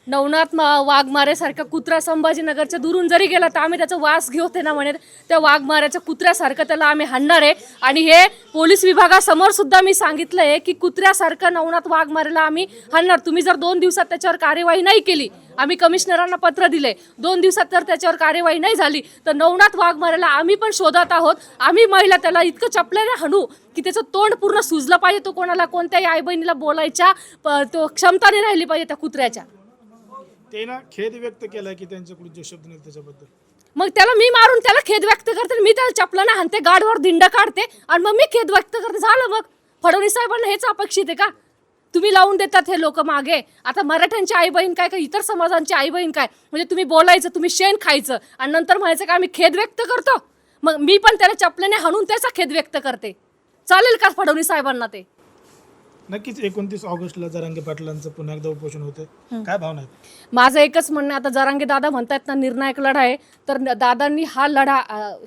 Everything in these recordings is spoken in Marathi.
नवनाथ वाघमारेसारखा कुत्रा संभाजीनगरच्या दुरून जरी गेला तर आम्ही त्याचा वास घेऊ ना म्हणे त्या वाघमाऱ्याच्या कुत्र्यासारखं त्याला आम्ही हाणणार आहे। आणि हे पोलीस विभागासमोर सुद्धा मी सांगितलं आहे की कुत्र्यासारखं नवनाथ वाघमारेला आम्ही हाणणार। तुम्ही जर 2 दिवसात त्याच्यावर कार्यवाही नाही केली, आम्ही कमिशनरांना पत्र दिले, 2 दिवसात जर त्याच्यावर कार्यवाही नाही झाली तर नवनाथ वाघमारेला आम्ही पण शोधत आहोत। आम्ही महिला त्याला इतकं चपल्याने हाणू की त्याचं तोंड पूर्ण सुजलं पाहिजे, तो कोणाला कोणत्याही आई बहिणीला बोलायच्या तो क्षमता नाही राहिली पाहिजे त्या कुत्र्याच्या। ते ना खेद व्यक्त केलाय की त्यांच्याकडून जे शब्द नाही त्याच्याबद्दल। मग त्याला मी मारून त्याला खेद व्यक्त करते, मी त्याला चपलाने हाणते, गाडवर दिंड काढते आणि मग मी खेद व्यक्त करते, झालं। मग फडणवीस साहेबांना हेच अपेक्षित आहे का? तुम्ही लावून देतात हे लोक मागे। आता मराठ्यांची आई बहीण काय, का इतर समाजांची आई बहीण काय? म्हणजे तुम्ही बोलायचं, तुम्ही शेण खायचं आणि नंतर म्हणायचं का आम्ही खेद व्यक्त करतो। मग मी पण त्याला चपलाने हाणून त्याचा खेद व्यक्त करते, चालेल का फडणवीस साहेबांना? ते नक्कीच 29 ऑगस्टला जरांगे पाटलांचं पुन्हा एकदा उपोषण होते, काय भावना आहेत? माझं एकच म्हणणं आहे, आता जरांगे दादा म्हणतायत ना निर्णायक लढा आहे, तर दादांनी हा लढा,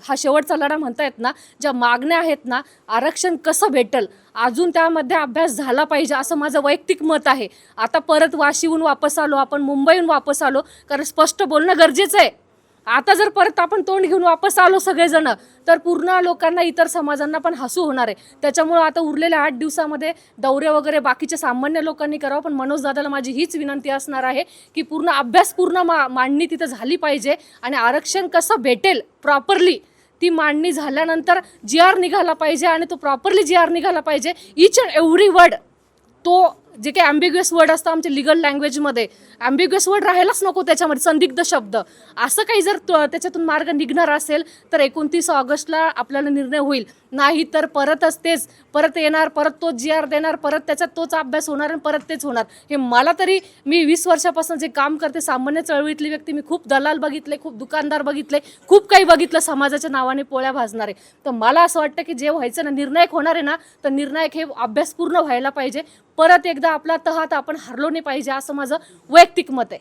हा शेवटचा लढा म्हणतायत ना, ज्या मागण्या आहेत ना, आरक्षण कसं भेटल अजून त्यामध्ये अभ्यास झाला पाहिजे असं माझं वैयक्तिक मत आहे। आता परत वाशीहून वापस आलो आपण, मुंबईहून वापस आलो, कारण स्पष्ट बोलणं गरजेचं आहे। आता जर परत आपण तोंड घेऊन वापस आलो सगळेजण तर पूर्ण लोकांना, इतर समाजांना पण हसू होणार आहे। त्याच्यामुळे आता उरलेल्या 8 दिवसामध्ये दौरे वगैरे बाकीच्या सामान्य लोकांनी करावं, पण मनोज दादाला माझी हीच विनंती असणार आहे की पूर्ण अभ्यास, पूर्ण मांडणी तिथं झाली पाहिजे आणि आरक्षण कसं भेटेल प्रॉपरली ती मांडणी झाल्यानंतर GR निघाला पाहिजे आणि तो प्रॉपरली GR निघाला पाहिजे। ईच अँड एव्हरी वर्ड, तो जे काही ॲम्बिग्युअस वर्ड असतं आमच्या लिगल लँग्वेजमध्ये, ॲम्बिग्युअस वर्ड राहायलाच नको त्याच्यामध्ये, संदिग्ध शब्द, असं काही जर त्याच्यातून मार्ग निघणार असेल तर 29 ऑगस्टला आपल्याला निर्णय होईल। नाही तर परतच तेच परत येणार, परत तो GR देणार, परत त्याच्यात तोच अभ्यास होणार आणि परत तेच होणार। हे मला तरी, मी 20 वर्षापासून जे काम करते, सामान्य चळवळीतली व्यक्ती, मी खूप दलाल बघितले, खूप दुकानदार बघितले, खूप काही बघितलं समाजाच्या नावाने पोळ्या भाजणारे। तर मला असं वाटतं की जे व्हायचं ना, निर्णायक होणार आहे ना, तर निर्णायक हे अभ्यास पूर्ण व्हायला पाहिजे। परत एकदा आपला तहात आपण हरलो नाही पाहिजे असं माझं वैयक्तिक मत आहे।